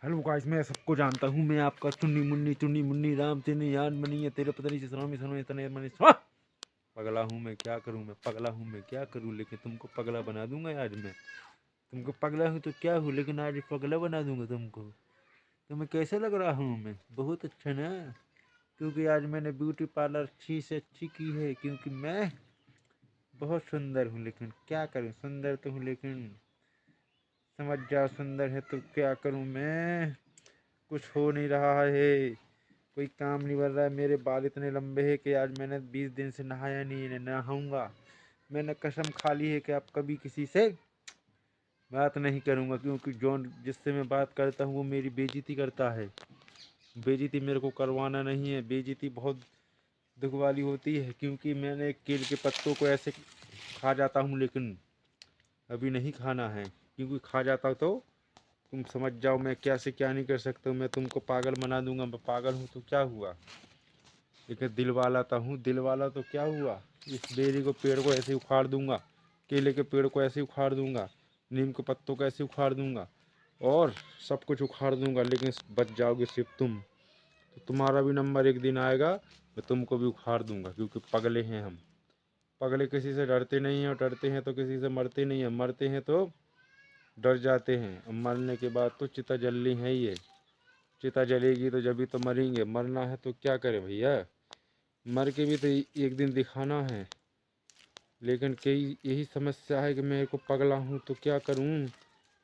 Hello guys, मैं सबको जानता हूँ। मैं आपका चुन्नी मुन्नी राम चुन्नी यान बनी है तेरे पता नहीं सलामी सनो इतने मनी पगला हूँ मैं, क्या करूँ मैं, पगला हूँ मैं, क्या करूँ, लेकिन तुमको पगला बना दूंगा आज मैं। तुमको पगला हूँ तो क्या हूँ, लेकिन आज पगला बना दूंगा तुमको। तुम्हें कैसा लग रहा हूँ मैं? बहुत अच्छा ना, क्योंकि आज मैंने ब्यूटी पार्लर अच्छी से अच्छी की है, क्योंकि मैं बहुत सुंदर हूँ। लेकिन क्या करूँ, सुंदर तो हूँ लेकिन समझ जाओ सुंदर है तो क्या करूँ मैं। कुछ हो नहीं रहा है, कोई काम नहीं बन रहा है। मेरे बाल इतने लंबे हैं कि आज मैंने 20 दिन से नहाया नहीं है, नहाऊंगा। मैंने कसम खा ली है कि अब कभी किसी से बात नहीं करूंगा, क्योंकि जो जिससे मैं बात करता हूँ वो मेरी बेइज्जती करता है। बेइज्जती मेरे को करवाना नहीं है, बेइज्जती बहुत दुख वाली होती है। क्योंकि मैंने केले के पत्तों को ऐसे खा जाता हूँ, लेकिन अभी नहीं खाना है, क्योंकि खा जाता तो तुम समझ जाओ मैं क्या से क्या नहीं कर सकता हूँ। मैं तुमको पागल बना दूंगा। मैं पागल हूँ तो क्या हुआ, लेकिन दिल वाला तो हूँ। दिल वाला तो क्या हुआ, इस बेरी को पेड़ को ऐसे उखाड़ दूंगा, केले के पेड़ को ऐसे उखाड़ दूंगा, नीम के पत्तों को ऐसे उखाड़ दूंगा, और सब कुछ उखाड़ दूंगा, लेकिन बच जाओगे सिर्फ तुम। तो तुम्हारा भी नंबर एक दिन आएगा, मैं तुमको भी उखाड़ दूंगा, क्योंकि पगले हैं हम। पगले किसी से डरते नहीं हैं, और डरते हैं तो किसी से मरते नहीं हैं। मरते हैं तो डर जाते हैं, और मरने के बाद तो चिता जलनी है ही है। चिता जलेगी तो जब भी तो मरेंगे। मरना है तो क्या करें भैया, मर के भी तो एक दिन दिखाना है। लेकिन कई यही समस्या है कि मेरे को पगला हूँ तो क्या करूँ।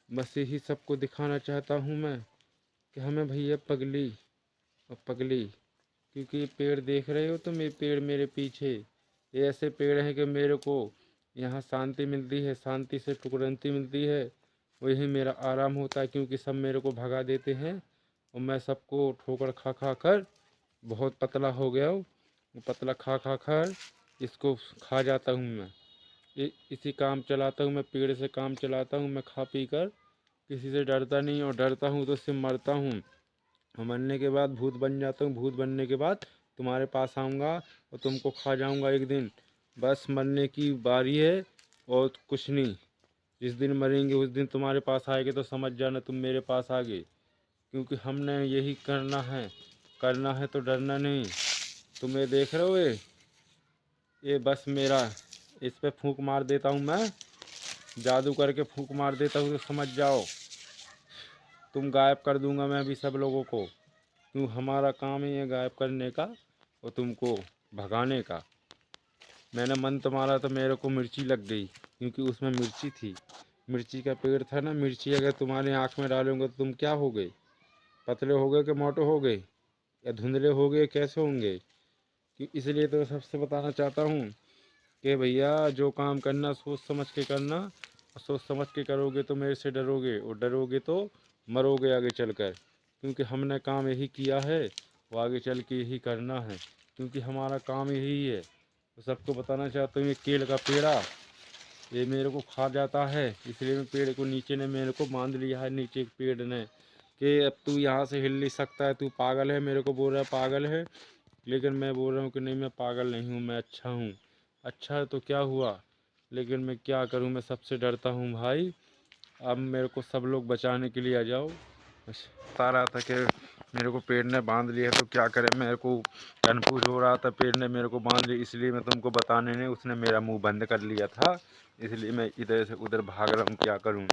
बस यही सबको दिखाना चाहता हूँ मैं कि हमें भैया पगली और पगली। क्योंकि ये पेड़ देख रहे हो तुम, ये पेड़ मेरे पीछे, ये ऐसे पेड़ हैं कि मेरे को यहाँ शांति मिलती है, शांति से टुकरंती मिलती है। वही मेरा आराम होता है, क्योंकि सब मेरे को भगा देते हैं, और मैं सबको ठोकर खा खा कर बहुत पतला हो गया हूँ। पतला खा खा कर इसको खा जाता हूँ मैं। इसी काम चलाता हूँ मैं, पेड़ से काम चलाता हूँ मैं। खा पी कर किसी से डरता नहीं, और डरता हूँ तो उससे मरता हूँ। और मरने के बाद भूत बन जाता हूँ। भूत बनने के बाद तुम्हारे पास आऊँगा और तुमको खा जाऊँगा एक दिन। बस मरने की बारी है और कुछ नहीं। जिस दिन मरेंगे उस दिन तुम्हारे पास आएंगे तो समझ जाना तुम मेरे पास आ गए। क्योंकि हमने यही करना है तो डरना नहीं। तुम्हें देख रहे हो ये बस मेरा, इस पे फूंक मार देता हूँ मैं, जादू करके फूंक मार देता हूँ तो समझ जाओ तुम गायब कर दूंगा मैं अभी सब लोगों को। क्यों, हमारा काम ही है गायब करने का और तुमको भगाने का। मैंने मंत्र मारा तो मेरे को मिर्ची लग गई, क्योंकि उसमें मिर्ची थी। मिर्ची का पेड़ था ना। मिर्ची अगर तुम्हारे आँख में डालोगे तो तुम क्या हो गए, पतले हो गए कि मोटे हो गए, या धुंधले हो गए, कैसे होंगे। कि इसलिए तो सबसे बताना चाहता हूँ कि भैया जो काम करना सोच समझ के करना, और सोच समझ के करोगे तो मेरे से डरोगे, और डरोगे तो मरोगे आगे चलकर। क्योंकि हमने काम यही किया है, वो आगे चल के यही करना है, क्योंकि हमारा काम यही है। तो सबको बताना चाहता हूँ, ये केल का पेड़ा ये मेरे को खा जाता है, इसलिए मैं पेड़ को नीचे ने मेरे को बांध लिया है, नीचे पेड़ ने, कि अब तू यहाँ से हिल नहीं सकता है, तू पागल है। मेरे को बोल रहा है पागल है, लेकिन मैं बोल रहा हूँ कि नहीं, मैं पागल नहीं हूँ, मैं अच्छा हूँ। अच्छा तो क्या हुआ, लेकिन मैं क्या करूँ, मैं सबसे डरता हूँ भाई। अब मेरे को सब लोग बचाने के लिए आ जाओ। बस बता रहा था कि मेरे को पेड़ ने बांध लिया, तो क्या करें। मेरे को कन्फ्यूज हो रहा था, पेड़ ने मेरे को बांध लिया, इसलिए मैं तुमको बताने नहीं, उसने मेरा मुंह बंद कर लिया था। इसलिए मैं इधर से उधर भाग रहा हूँ, क्या करूँ।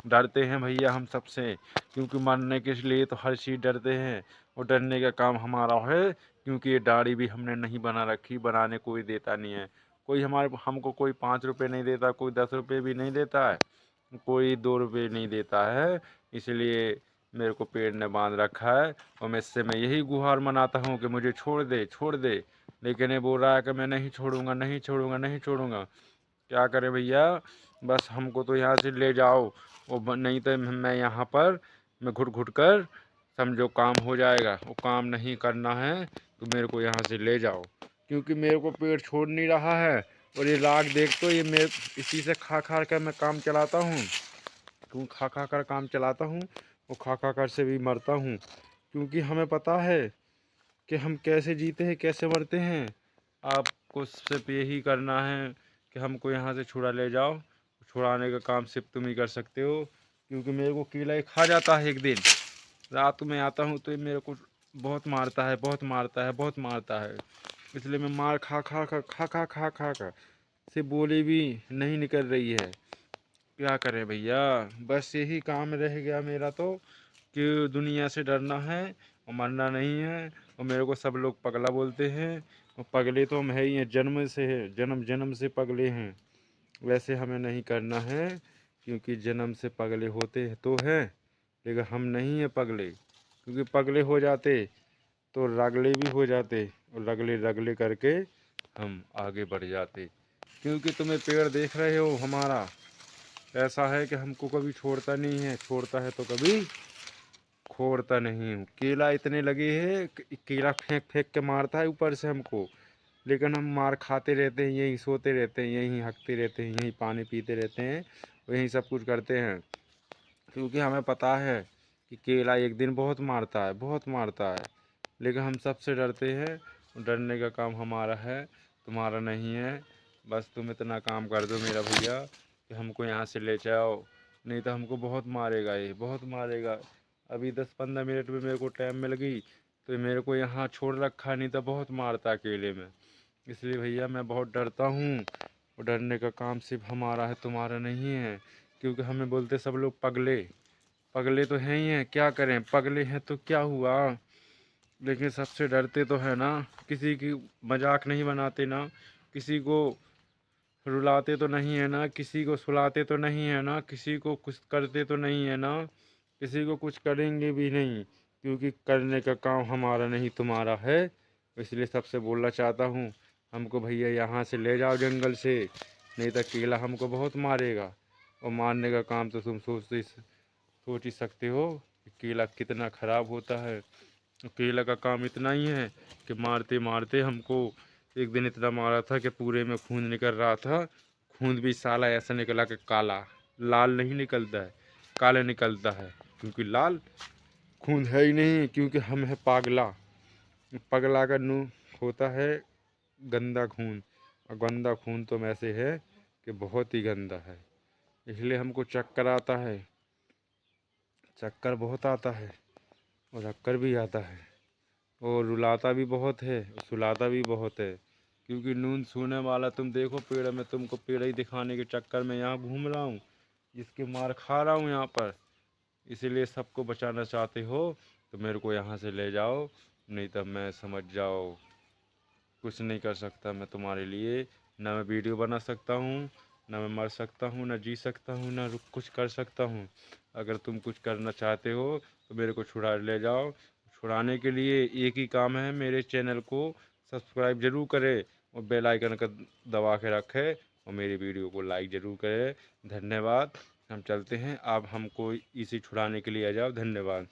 डरते हैं भैया हम सबसे, क्योंकि मरने के लिए तो हर चीज़ डरते हैं, और डरने का काम हमारा है। क्योंकि ये दाढ़ी भी हमने नहीं बना रखी, बनाने कोई देता नहीं है। कोई हमको कोई 5 रुपये नहीं देता, कोई 10 रुपये भी नहीं देता है, कोई 2 रुपये नहीं देता है। इसलिए मेरे को पेड़ ने बांध रखा है, और मैं यही गुहार मनाता हूँ कि मुझे छोड़ दे छोड़ दे। लेकिन ये बोल रहा है कि मैं नहीं छोड़ूंगा, नहीं छोड़ूंगा, नहीं छोड़ूंगा। क्या करें भैया, बस हमको तो यहाँ से ले जाओ, और नहीं तो मैं यहाँ पर मैं घुट घुट कर समझो काम हो जाएगा। वो काम नहीं करना है तो मेरे को यहाँ से ले जाओ, क्योंकि मेरे को पेड़ छोड़ नहीं रहा है। और ये लाख देख तो ये मेरे इसी से खा खा कर मैं काम चलाता हूँ। क्यों, खा खा कर काम चलाता हूँ, और खा खा कर से भी मरता हूँ। क्योंकि हमें पता है कि हम कैसे जीते हैं, कैसे मरते हैं। आपको सिर्फ यही करना है कि हमको यहाँ से छुड़ा ले जाओ। छुड़ाने का काम सिर्फ तुम ही कर सकते हो, क्योंकि मेरे को कीड़ा ही खा जाता है एक दिन। रात में आता हूँ तो ये मेरे को बहुत मारता है, बहुत मारता है, बहुत मारता है। इसलिए मैं मार खा खा खा खा खा खा खा खा से बोली भी नहीं निकल रही है। क्या करें भैया, बस यही काम रह गया मेरा तो, कि दुनिया से डरना है और मरना नहीं है। और मेरे को सब लोग पगला बोलते हैं, और पगले तो हम है ही हैं, जन्म से है, जन्म जन्म से पगले हैं। वैसे हमें नहीं करना है, क्योंकि जन्म से पगले होते तो हैं, लेकिन हम नहीं हैं पगले। क्योंकि पगले हो जाते तो रगले भी हो जाते, और रगले रगले करके हम आगे बढ़ जाते। क्योंकि तुम्हें पेड़ देख रहे हो हमारा ऐसा है कि हमको कभी छोड़ता नहीं है, छोड़ता है तो कभी छोड़ता नहीं हूँ। केला इतने लगे हैं, केला फेंक फेंक के मारता है ऊपर से हमको, लेकिन हम मार खाते रहते हैं, यहीं सोते रहते हैं, यहीं हकते रहते हैं, यहीं पानी पीते रहते हैं, वहीं सब कुछ करते हैं। क्योंकि हमें पता है कि केला एक दिन बहुत मारता है, बहुत मारता है, लेकिन हम सबसे डरते हैं। डरने का काम हमारा है, तुम्हारा नहीं है। बस तुम इतना काम कर दो मेरा भैया कि हमको यहाँ से ले जाओ, नहीं तो हमको बहुत मारेगा, ये बहुत मारेगा। अभी 10-15 मिनट में मेरे को टाइम मिल गई तो ये मेरे को यहाँ छोड़ रखा, नहीं तो बहुत मारता अकेले में। इसलिए भैया मैं बहुत डरता हूँ, और डरने का काम सिर्फ हमारा है, तुम्हारा नहीं है। क्योंकि हमें बोलते सब लोग पगले, पगले तो हैं ही हैं, क्या करें, पगले हैं तो क्या हुआ, लेकिन सबसे डरते तो है ना। किसी की मजाक नहीं बनाते ना, किसी को रुलाते तो नहीं है ना, किसी को सुलाते तो नहीं है ना, किसी को कुछ करते तो नहीं है ना, किसी को कुछ करेंगे भी नहीं। क्योंकि करने का काम हमारा नहीं तुम्हारा है। इसलिए सबसे बोलना चाहता हूँ, हमको भैया यहाँ से ले जाओ जंगल से, नहीं तो केला हमको बहुत मारेगा। और मारने का काम तो तुम सोच ही सकते हो कि केला कितना ख़राब होता है। केला का काम इतना ही है कि मारते मारते हमको एक दिन इतना मारा था कि पूरे में खून निकल रहा था। खून भी साला ऐसा निकला कि काला, लाल नहीं निकलता है, काला निकलता है। क्योंकि लाल खून है ही नहीं, क्योंकि हम है पागला। पगला का नू होता है गंदा खून, और गंदा खून तो ऐसे है कि बहुत ही गंदा है। इसलिए हमको चक्कर आता है, चक्कर बहुत आता है, और अक्कर भी आता है, और रुलाता भी बहुत है, और सुलाता भी बहुत है। क्योंकि नून सूने वाला तुम देखो पेड़ में, तुमको पेड़ ही दिखाने के चक्कर में यहाँ घूम रहा हूँ, जिसके मार खा रहा हूँ यहाँ पर। इसीलिए सबको बचाना चाहते हो तो मेरे को यहाँ से ले जाओ, नहीं तो मैं समझ जाओ कुछ नहीं कर सकता मैं तुम्हारे लिए। ना मैं वीडियो बना सकता हूँ, ना मैं मर सकता हूँ, ना जी सकता हूँ, ना रुक कुछ कर सकता हूँ। अगर तुम कुछ करना चाहते हो तो मेरे को छुड़ा ले जाओ। छुड़ाने के लिए एक ही काम है, मेरे चैनल को सब्सक्राइब जरूर करें, और बेल आइकन का दबा के रखें, और मेरी वीडियो को लाइक ज़रूर करें। धन्यवाद। हम चलते हैं, आप हमको इसी छुड़ाने के लिए आ जाओ। धन्यवाद।